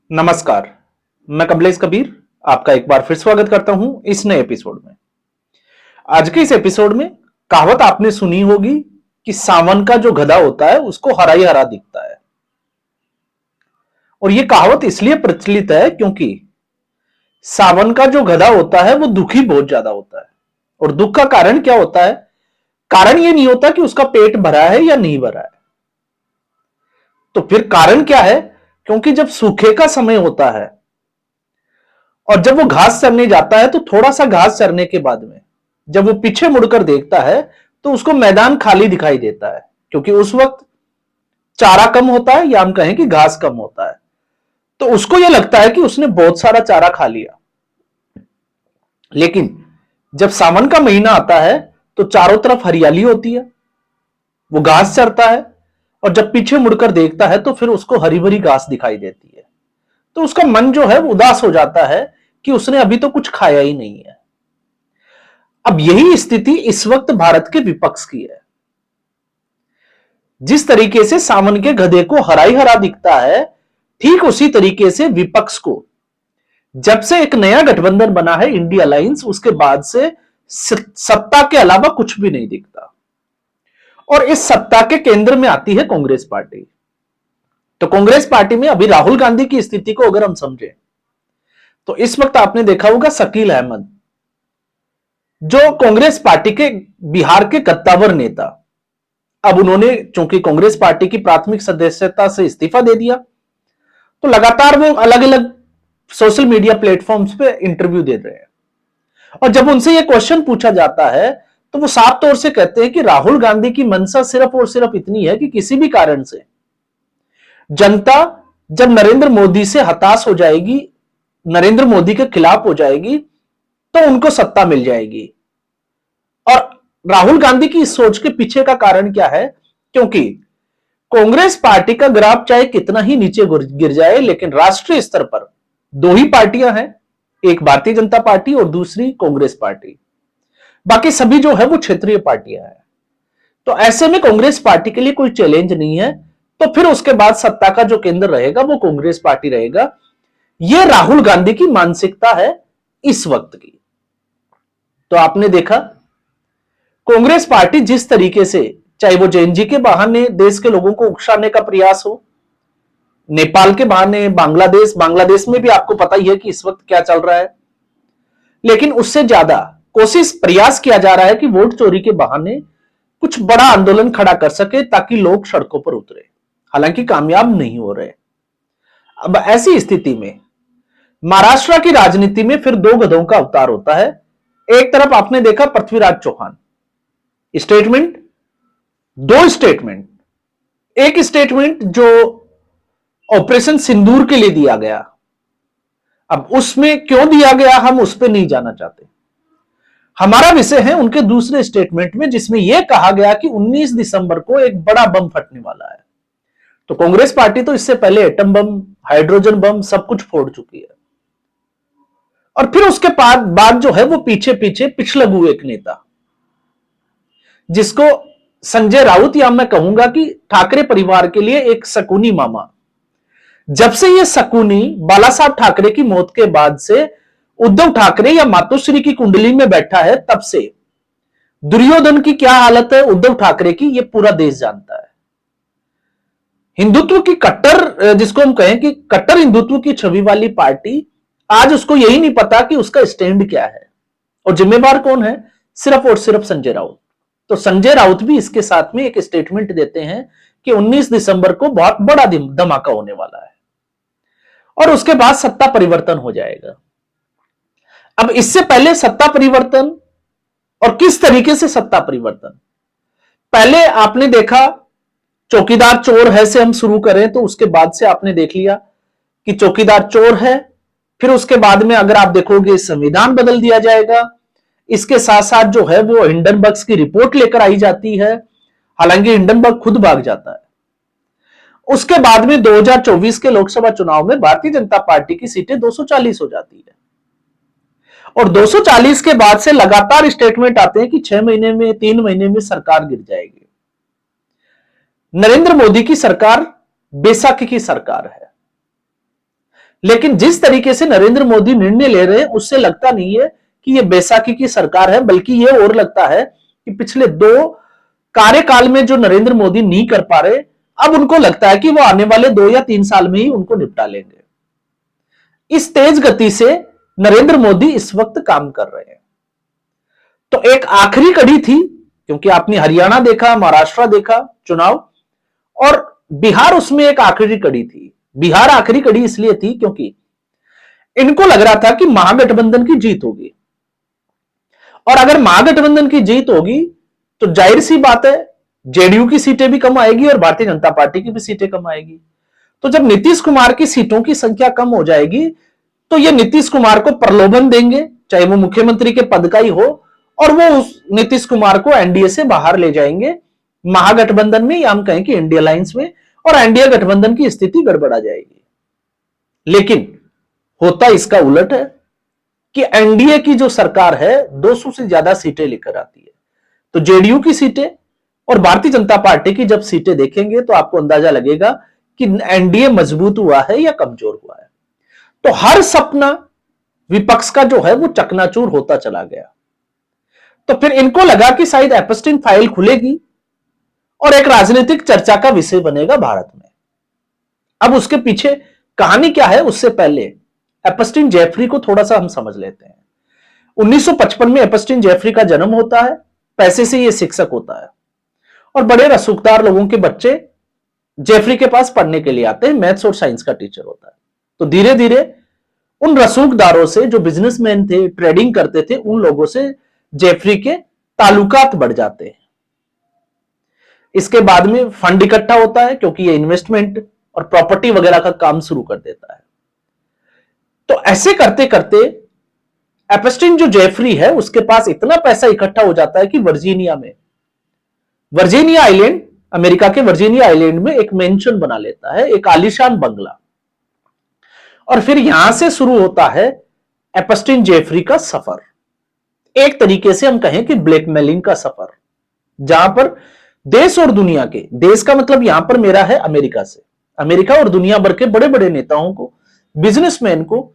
नमस्कार। मैं कमलेश कबीर आपका एक बार फिर स्वागत करता हूं इस नए एपिसोड में। आज के इस एपिसोड में कहावत आपने सुनी होगी कि सावन का जो गधा होता है उसको हरा ही हरा दिखता है। और यह कहावत इसलिए प्रचलित है क्योंकि सावन का जो गधा होता है वो दुखी बहुत ज्यादा होता है। और दुख का कारण क्या होता है? कारण यह नहीं होता कि उसका पेट भरा है या नहीं भरा है। तो फिर कारण क्या है? क्योंकि जब सूखे का समय होता है और जब वो घास चरने जाता है तो थोड़ा सा घास चरने के बाद में जब वो पीछे मुड़कर देखता है तो उसको मैदान खाली दिखाई देता है, क्योंकि उस वक्त चारा कम होता है या हम कहें कि घास कम होता है। तो उसको यह लगता है कि उसने बहुत सारा चारा खा लिया। लेकिन जब सावन का महीना आता है तो चारों तरफ हरियाली होती है, वो घास चरता है और जब पीछे मुड़कर देखता है तो फिर उसको हरी भरी घास दिखाई देती है। तो उसका मन जो है वो उदास हो जाता है कि उसने अभी तो कुछ खाया ही नहीं है। अब यही स्थिति इस वक्त भारत के विपक्ष की है। जिस तरीके से सावन के गधे को हरा ही हरा दिखता है, ठीक उसी तरीके से विपक्ष को जब से एक नया गठबंधन बना है इंडिया अलायंस, उसके बाद से सत्ता के अलावा कुछ भी नहीं दिखता। और इस सत्ता के केंद्र में आती है कांग्रेस पार्टी। तो कांग्रेस पार्टी में अभी राहुल गांधी की स्थिति को अगर हम समझें तो इस वक्त आपने देखा होगा शकील अहमद, जो कांग्रेस पार्टी के बिहार के कद्दावर नेता, अब उन्होंने चूंकि कांग्रेस पार्टी की प्राथमिक सदस्यता से इस्तीफा दे दिया, तो लगातार वो अलग अलग सोशल मीडिया प्लेटफॉर्म्स पे इंटरव्यू दे रहे हैं। और जब उनसे यह क्वेश्चन पूछा जाता है तो वो साफ तौर से कहते हैं कि राहुल गांधी की मंशा सिर्फ और सिर्फ इतनी है कि किसी भी कारण से जनता जब नरेंद्र मोदी से हताश हो जाएगी, नरेंद्र मोदी के खिलाफ हो जाएगी, तो उनको सत्ता मिल जाएगी। और राहुल गांधी की इस सोच के पीछे का कारण क्या है? क्योंकि कांग्रेस पार्टी का ग्राफ चाहे कितना ही नीचे गिर जाए, लेकिन राष्ट्रीय स्तर पर दो ही पार्टियां हैं, एक भारतीय जनता पार्टी और दूसरी कांग्रेस पार्टी। बाकी सभी जो है वो क्षेत्रीय पार्टियां हैं। तो ऐसे में कांग्रेस पार्टी के लिए कोई चैलेंज नहीं है। तो फिर उसके बाद सत्ता का जो केंद्र रहेगा वो कांग्रेस पार्टी रहेगा। यह राहुल गांधी की मानसिकता है इस वक्त की। तो आपने देखा कांग्रेस पार्टी जिस तरीके से, चाहे वो जेएनजी के बहाने देश के लोगों को उकसाने का प्रयास हो, नेपाल के बहाने बांग्लादेश में भी आपको पता ही है कि इस वक्त क्या चल रहा है, लेकिन उससे ज्यादा कोशिश प्रयास किया जा रहा है कि वोट चोरी के बहाने कुछ बड़ा आंदोलन खड़ा कर सके ताकि लोग सड़कों पर उतरे। हालांकि कामयाब नहीं हो रहे। अब ऐसी स्थिति में महाराष्ट्र की राजनीति में फिर दो गधों का अवतार होता है। एक तरफ आपने देखा पृथ्वीराज चौहान, स्टेटमेंट, दो स्टेटमेंट। एक स्टेटमेंट जो ऑपरेशन सिंदूर के लिए दिया गया, अब उसमें क्यों दिया गया हम उस पर नहीं जाना चाहते। हमारा विषय है उनके दूसरे स्टेटमेंट में, जिसमें यह कहा गया कि 19 दिसंबर को एक बड़ा बम फटने वाला है। तो कांग्रेस पार्टी तो इससे पहले एटम बम, हाइड्रोजन बम सब कुछ फोड़ चुकी है। और फिर उसके बाद जो है वो पीछे पीछे पिछलगू एक नेता, जिसको संजय राउत, या मैं कहूंगा कि ठाकरे परिवार के लिए एक शकुनी मामा। जब से ये शकुनी बाला साहब ठाकरे की मौत के बाद से उद्धव ठाकरे या मातोश्री की कुंडली में बैठा है, तब से दुर्योधन की क्या हालत है उद्धव ठाकरे की, ये पूरा देश जानता है। हिंदुत्व की कट्टर, जिसको हम कहें कि कट्टर हिंदुत्व की छवि वाली पार्टी, आज उसको यही नहीं पता कि उसका स्टैंड क्या है। और जिम्मेवार कौन है? सिर्फ और सिर्फ संजय राउत। तो संजय राउत भी इसके साथ में एक स्टेटमेंट देते हैं कि 19 दिसंबर को बहुत बड़ा धमाका होने वाला है और उसके बाद सत्ता परिवर्तन हो जाएगा। अब इससे पहले सत्ता परिवर्तन, और किस तरीके से सत्ता परिवर्तन, पहले आपने देखा चौकीदार चोर है से हम शुरू करें तो उसके बाद से आपने देख लिया कि चौकीदार चोर है। फिर उसके बाद में अगर आप देखोगे संविधान बदल दिया जाएगा। इसके साथ साथ जो है वो हिंडनबर्ग की रिपोर्ट लेकर आई जाती है, हालांकि हिंडनबर्ग खुद भाग जाता है। उसके बाद में 2024 के लोकसभा चुनाव में भारतीय जनता पार्टी की सीटें 240 हो जाती है। और 240 के बाद से लगातार स्टेटमेंट आते हैं कि 6 महीने में, 3 महीने में सरकार गिर जाएगी। नरेंद्र मोदी की सरकार बैसाखी की सरकार है। लेकिन जिस तरीके से नरेंद्र मोदी निर्णय ले रहे हैं उससे लगता नहीं है कि यह बैसाखी की सरकार है, बल्कि यह और लगता है कि पिछले 2 कार्यकाल में जो नरेंद्र मोदी नहीं कर पा रहे, अब उनको लगता है कि वो आने वाले 2 या 3 साल में ही उनको निपटा लेंगे। इस तेज गति से नरेंद्र मोदी इस वक्त काम कर रहे हैं। तो एक आखिरी कड़ी थी, क्योंकि आपने हरियाणा देखा, महाराष्ट्र देखा चुनाव, और बिहार उसमें एक आखिरी कड़ी थी। बिहार आखिरी कड़ी इसलिए थी क्योंकि इनको लग रहा था कि महागठबंधन की जीत होगी, और अगर महागठबंधन की जीत होगी तो जाहिर सी बात है जेडीयू की सीटें भी कम आएगी और भारतीय जनता पार्टी की भी सीटें कम आएगी। तो जब नीतीश कुमार की सीटों की संख्या कम हो जाएगी तो ये नीतीश कुमार को प्रलोभन देंगे, चाहे वो मुख्यमंत्री के पद का ही हो, और वो उस नीतीश कुमार को एनडीए से बाहर ले जाएंगे महागठबंधन में, या हम कहें कि इंडिया अलायंस में, और एनडीए गठबंधन की स्थिति गड़बड़ा जाएगी। लेकिन होता इसका उलट है कि एनडीए की जो सरकार है 200 से ज्यादा सीटें लेकर आती है। तो जेडीयू की सीटें और भारतीय जनता पार्टी की जब सीटें देखेंगे तो आपको अंदाजा लगेगा कि एनडीए मजबूत हुआ है या कमजोर हुआ है। तो हर सपना विपक्ष का जो है वो चकनाचूर होता चला गया। तो फिर इनको लगा कि शायद एपस्टीन फाइल खुलेगी और एक राजनीतिक चर्चा का विषय बनेगा भारत में। अब उसके पीछे कहानी क्या है, उससे पहले एपस्टीन जेफरी को थोड़ा सा हम समझ लेते हैं। 1955 में एपस्टीन जेफरी का जन्म होता है। पैसे से यह शिक्षक होता है और बड़े रसूखदार लोगों के बच्चे जेफरी के पास पढ़ने के लिए आते हैं। मैथ्स और साइंस का टीचर होता है। तो धीरे धीरे उन रसूखदारों से, जो बिजनेसमैन थे, ट्रेडिंग करते थे, उन लोगों से जेफरी के ताल्लुकात बढ़ जाते हैं। इसके बाद में फंड इकट्ठा होता है, क्योंकि ये इन्वेस्टमेंट और प्रॉपर्टी वगैरह का काम शुरू कर देता है। तो ऐसे करते करते एपस्टीन जो जेफरी है उसके पास इतना पैसा इकट्ठा हो जाता है कि वर्जीनिया आइलैंड, अमेरिका के वर्जीनिया आइलैंड में एक मेंशन बना लेता है, एक आलीशान बंगला। और फिर यहां से शुरू होता है एपस्टीन जेफरी का सफर। एक तरीके से हम कहें कि ब्लैकमेलिंग का सफर, जहां पर देश और दुनिया के, देश का मतलब यहां पर मेरा है अमेरिका से, अमेरिका और दुनिया भर के बड़े बड़े नेताओं को, बिजनेसमैन को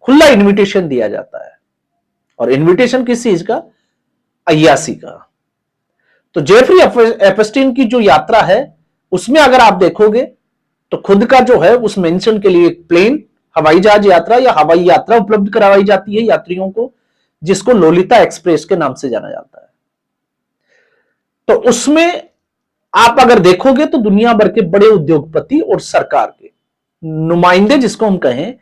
खुला इनविटेशन दिया जाता है। और इनविटेशन किस चीज का? अय्यासी का। तो जेफरी एपस्टीन की जो यात्रा है उसमें अगर आप देखोगे तो खुद का जो है उस मेंशन के लिए एक प्लेन, हवाई जहाज यात्रा या हवाई यात्रा उपलब्ध करवाई जाती है यात्रियों को, जिसको लोलिता एक्सप्रेस के नाम से जाना जाता है। तो उसमें आप अगर देखोगे तो दुनिया भर के बड़े उद्योगपति और सरकार के नुमाइंदे, जिसको हम कहें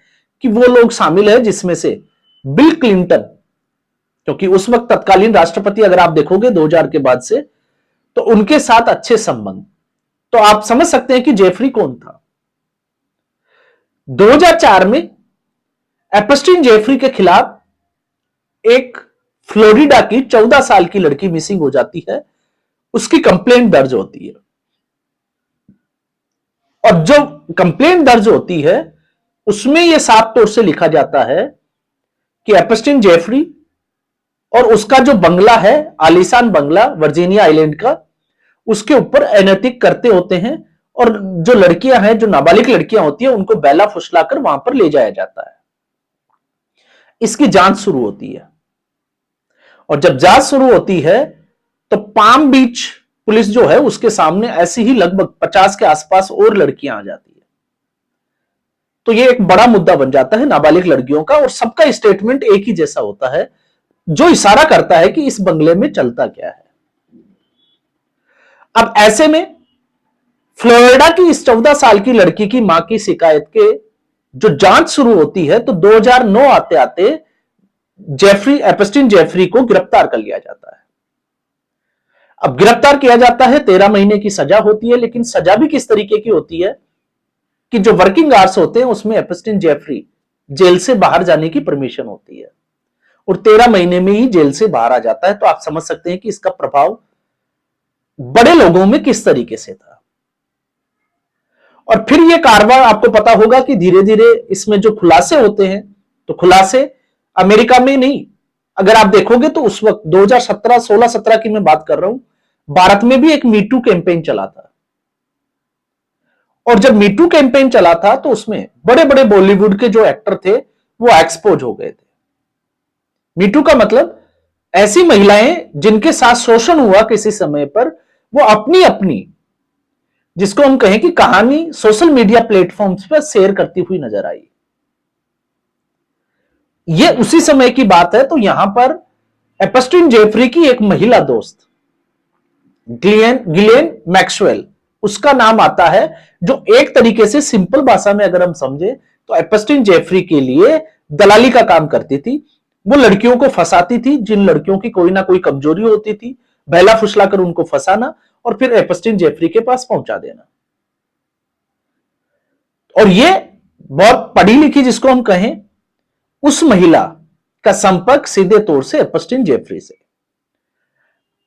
कि वो लोग शामिल है, जिसमें से बिल क्लिंटन, क्योंकि उस वक्त तत्कालीन राष्ट्रपति अगर आप देखोगे 2000 के बाद से, तो उनके साथ अच्छे संबंध। तो आप समझ सकते हैं कि जेफरी कौन था। 2004 में एपस्टीन जेफरी के खिलाफ एक फ्लोरिडा की 14 साल की लड़की मिसिंग हो जाती है, उसकी कंप्लेंट दर्ज होती है। और जो कंप्लेंट दर्ज होती है उसमें यह साफ तौर से लिखा जाता है कि एपस्टीन जेफरी और उसका जो बंगला है, आलीशान बंगला वर्जीनिया आइलैंड का, उसके ऊपर अनैतिक करते होते हैं, और जो लड़कियां हैं, जो नाबालिग लड़कियां होती हैं, उनको बैला फुसलाकर वहां पर ले जाया जाता है। इसकी जांच शुरू होती है, और जब जांच शुरू होती है तो पाम बीच पुलिस जो है उसके सामने ऐसी ही लगभग 50 के आसपास और लड़कियां आ जाती है। तो ये एक बड़ा मुद्दा बन जाता है नाबालिग लड़कियों का, और सबका स्टेटमेंट एक ही जैसा होता है, जो इशारा करता है कि इस बंगले में चलता क्या है। अब ऐसे में फ्लोरिडा की इस 14 साल की लड़की की मां की शिकायत के जो जांच शुरू होती है, तो 2009 आते आते एपस्टीन जेफरी को गिरफ्तार कर लिया जाता है। अब गिरफ्तार किया जाता है, 13 महीने की सजा होती है, लेकिन सजा भी किस तरीके की होती है कि जो वर्किंग आवर्स होते हैं उसमें एपस्टीन जेफरी जेल से बाहर जाने की परमिशन होती है, और 13 महीने में ही जेल से बाहर आ जाता है। तो आप समझ सकते हैं कि इसका प्रभाव बड़े लोगों में किस तरीके से था। और फिर यह कारवां आपको पता होगा कि धीरे धीरे इसमें जो खुलासे होते हैं, तो खुलासे अमेरिका में नहीं, अगर आप देखोगे तो उस वक्त 2017, 16, 17 की मैं बात कर रहा हूं, भारत में भी एक मीटू कैंपेन चला था, और जब मीटू कैंपेन चला था तो उसमें बड़े बड़े बॉलीवुड के जो एक्टर थे वो एक्सपोज हो गए थे। मीटू का मतलब ऐसी महिलाएं जिनके साथ शोषण हुआ किसी समय पर, वो अपनी अपनी, जिसको हम कहें कि कहानी सोशल मीडिया प्लेटफॉर्म्स पर शेयर करती हुई नजर आई। यह उसी समय की बात है। तो यहां पर एपस्टीन जेफरी की एक महिला दोस्त गिलेन मैक्सवेल, उसका नाम आता है, जो एक तरीके से सिंपल भाषा में अगर हम समझे तो एपस्टीन जेफरी के लिए दलाली का काम करती थी। वो लड़कियों को फंसाती थी, जिन लड़कियों की कोई ना कोई कमजोरी होती थी, बहला फुसलाकर उनको फंसाना और फिर एपस्टीन जेफरी के पास पहुंचा देना। और ये बहुत पढ़ी लिखी, जिसको हम कहें, उस महिला का संपर्क सीधे तौर से एपस्टीन जेफरी से।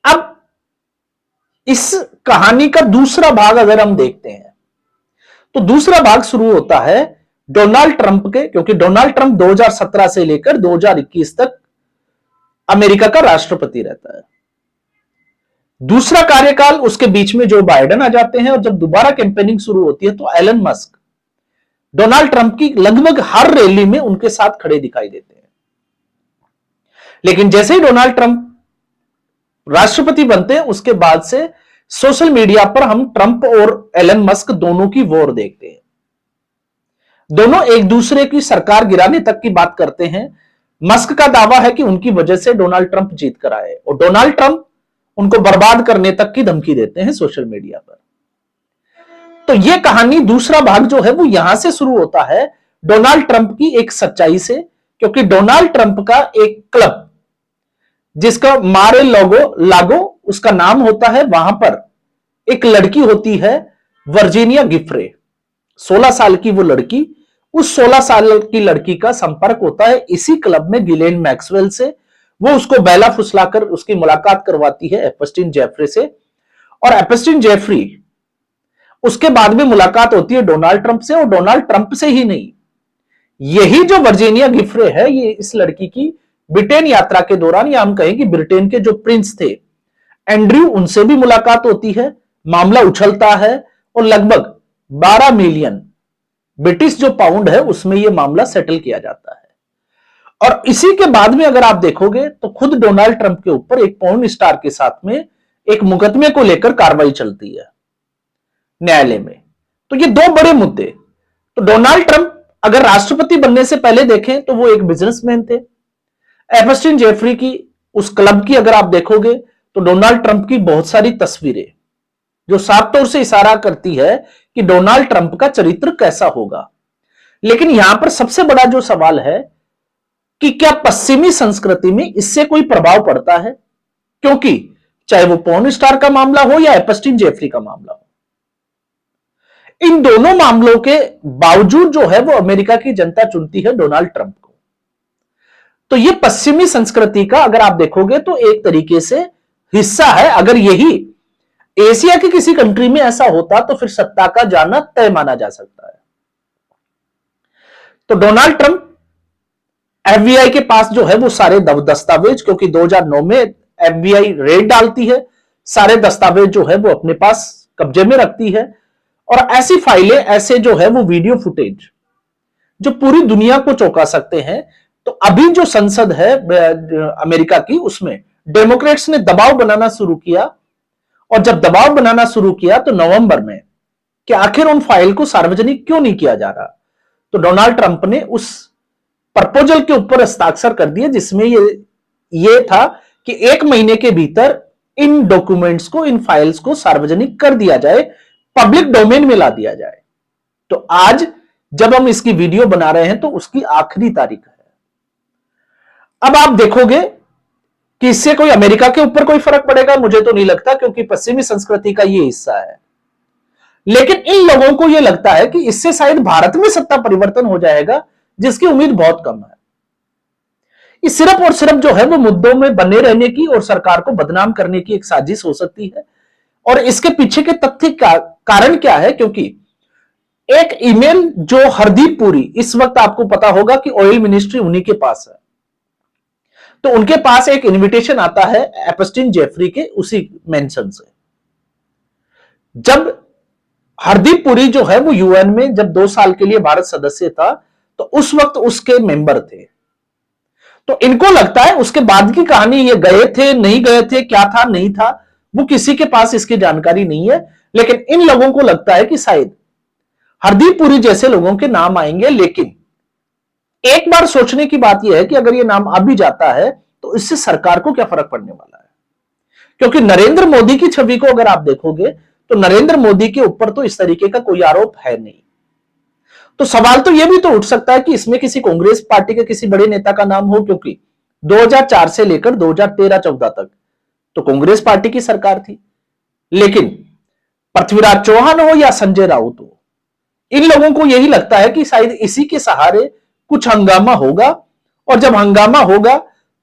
अब इस कहानी का दूसरा भाग अगर हम देखते हैं तो दूसरा भाग शुरू होता है डोनाल्ड ट्रंप के, क्योंकि डोनाल्ड ट्रंप 2017 से लेकर 2021 तक अमेरिका का राष्ट्रपति रहता है। दूसरा कार्यकाल उसके बीच में जो बाइडेन आ जाते हैं, और जब दोबारा कैंपेनिंग शुरू होती है तो एलन मस्क डोनाल्ड ट्रंप की लगभग हर रैली में उनके साथ खड़े दिखाई देते हैं। लेकिन जैसे ही डोनाल्ड ट्रंप राष्ट्रपति बनते हैं, उसके बाद से सोशल मीडिया पर हम ट्रंप और एलन मस्क दोनों की वॉर देखते हैं। दोनों एक दूसरे की सरकार गिराने तक की बात करते हैं। मस्क का दावा है कि उनकी वजह से डोनाल्ड ट्रंप जीत कर आए, और डोनाल्ड ट्रंप उनको बर्बाद करने तक की धमकी देते हैं सोशल मीडिया पर। तो यह कहानी दूसरा भाग जो है वो यहां से शुरू होता है, डोनाल्ड ट्रंप की एक सच्चाई से। क्योंकि डोनाल्ड ट्रंप का एक क्लब, जिसका मारे लागो उसका नाम होता है, वहां पर एक लड़की होती है वर्जीनिया गिफ्रे, 16 साल की वो लड़की। उस 16 साल की लड़की का संपर्क होता है इसी क्लब में गिलेन मैक्सवेल से। वो उसको बहला फुसलाकर उसकी मुलाकात करवाती है एपस्टीन जेफरी से, और एपस्टीन जेफरी उसके बाद में मुलाकात होती है डोनाल्ड ट्रंप से, और डोनाल्ड ट्रंप से ही नहीं, यही जो वर्जीनिया गिफ्रे है, ये इस लड़की की ब्रिटेन यात्रा के दौरान, या हम कहें कि ब्रिटेन के जो प्रिंस थे एंड्रयू, उनसे भी मुलाकात होती है। मामला उछलता है और लगभग 12 मिलियन ब्रिटिश जो पाउंड है उसमें यह मामला सेटल किया जाता है। और इसी के बाद में अगर आप देखोगे तो खुद डोनाल्ड ट्रंप के ऊपर एक पॉर्न स्टार के साथ में एक मुकदमे को लेकर कार्रवाई चलती है न्यायालय में। तो ये दो बड़े मुद्दे। तो डोनाल्ड ट्रंप अगर राष्ट्रपति बनने से पहले देखें तो वो एक बिजनेसमैन थे। एपस्टीन जेफरी की उस क्लब की अगर आप देखोगे तो डोनाल्ड ट्रंप की बहुत सारी तस्वीरें जो साफ तौर से इशारा करती है कि डोनाल्ड ट्रंप का चरित्र कैसा होगा। लेकिन यहां पर सबसे बड़ा जो सवाल है कि क्या पश्चिमी संस्कृति में इससे कोई प्रभाव पड़ता है, क्योंकि चाहे वो पॉर्न स्टार का मामला हो या एपस्टीन जेफरी का मामला हो, इन दोनों मामलों के बावजूद जो है वो अमेरिका की जनता चुनती है डोनाल्ड ट्रंप को। तो ये पश्चिमी संस्कृति का अगर आप देखोगे तो एक तरीके से हिस्सा है। अगर यही एशिया की किसी कंट्री में ऐसा होता तो फिर सत्ता का जाना तय माना जा सकता है। तो डोनाल्ड ट्रंप, एफबीआई के पास जो है वो सारे दस्तावेज, क्योंकि 2009 में एफबीआई रेड डालती है, सारे दस्तावेज जो है वो अपने पास कब्जे में रखती है। और ऐसी फाइलें, ऐसे जो है वो वीडियो फुटेज जो पूरी दुनिया को चौंका सकते हैं। तो अभी जो संसद है अमेरिका की, उसमें डेमोक्रेट्स ने दबाव बनाना शुरू किया, और जब दबाव बनाना शुरू किया तो नवंबर में कि आखिर उन फाइल को सार्वजनिक क्यों नहीं किया जा रहा, तो डोनाल्ड ट्रंप ने उस प्रपोजल के ऊपर हस्ताक्षर कर दिए, जिसमें ये था कि 1 महीने के भीतर इन डॉक्यूमेंट्स को, इन फाइल्स को सार्वजनिक कर दिया जाए, पब्लिक डोमेन में ला दिया जाए। तो आज जब हम इसकी वीडियो बना रहे हैं तो उसकी आखिरी तारीख है। अब आप देखोगे कि इससे कोई अमेरिका के ऊपर कोई फर्क पड़ेगा, मुझे तो नहीं लगता, क्योंकि पश्चिमी संस्कृति का ये हिस्सा है। लेकिन इन लोगों को यह लगता है कि इससे शायद भारत में सत्ता परिवर्तन हो जाएगा, जिसकी उम्मीद बहुत कम है। ये सिर्फ और सिर्फ जो है वो मुद्दों में बने रहने की और सरकार को बदनाम करने की एक साजिश हो सकती है। और इसके पीछे के तथ्य का कारण क्या है, क्योंकि एक ईमेल जो हरदीप पुरी, इस वक्त आपको पता होगा कि ऑयल मिनिस्ट्री उन्हीं के पास है, तो उनके पास एक इनविटेशन आता है एपस्टीन जेफरी के उसी मेंशन से। जब हरदीप पुरी जो है वो यूएन में जब 2 साल के लिए भारत सदस्य था तो उस वक्त उसके मेंबर थे। तो इनको लगता है उसके बाद की कहानी, ये गए थे नहीं गए थे, क्या था नहीं था, वो किसी के पास इसकी जानकारी नहीं है। लेकिन इन लोगों को लगता है कि शायद हरदीप पुरी जैसे लोगों के नाम आएंगे। लेकिन एक बार सोचने की बात यह है कि अगर ये नाम आ भी जाता है तो इससे सरकार को क्या फर्क पड़ने वाला है, क्योंकि नरेंद्र मोदी की छवि को अगर आप देखोगे तो नरेंद्र मोदी के ऊपर तो इस तरीके का कोई आरोप है नहीं। तो सवाल तो यह भी तो उठ सकता है कि इसमें किसी कांग्रेस पार्टी के किसी बड़े नेता का नाम हो, क्योंकि 2004 से लेकर 2013-14 तक तो कांग्रेस पार्टी की सरकार थी। लेकिन पृथ्वीराज चौहान हो या संजय राउत हो, इन लोगों को यही लगता है कि शायद इसी के सहारे कुछ हंगामा होगा, और जब हंगामा होगा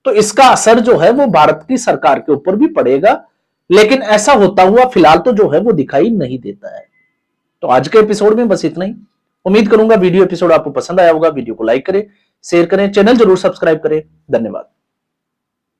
तो इसका असर जो है वो भारत की सरकार के ऊपर भी पड़ेगा। लेकिन ऐसा होता हुआ फिलहाल तो जो है वो दिखाई नहीं देता है। तो आज के एपिसोड में बस इतना ही। उम्मीद करूंगा वीडियो एपिसोड आपको पसंद आया होगा। वीडियो को लाइक करें, शेयर करें, चैनल जरूर सब्सक्राइब करें। धन्यवाद।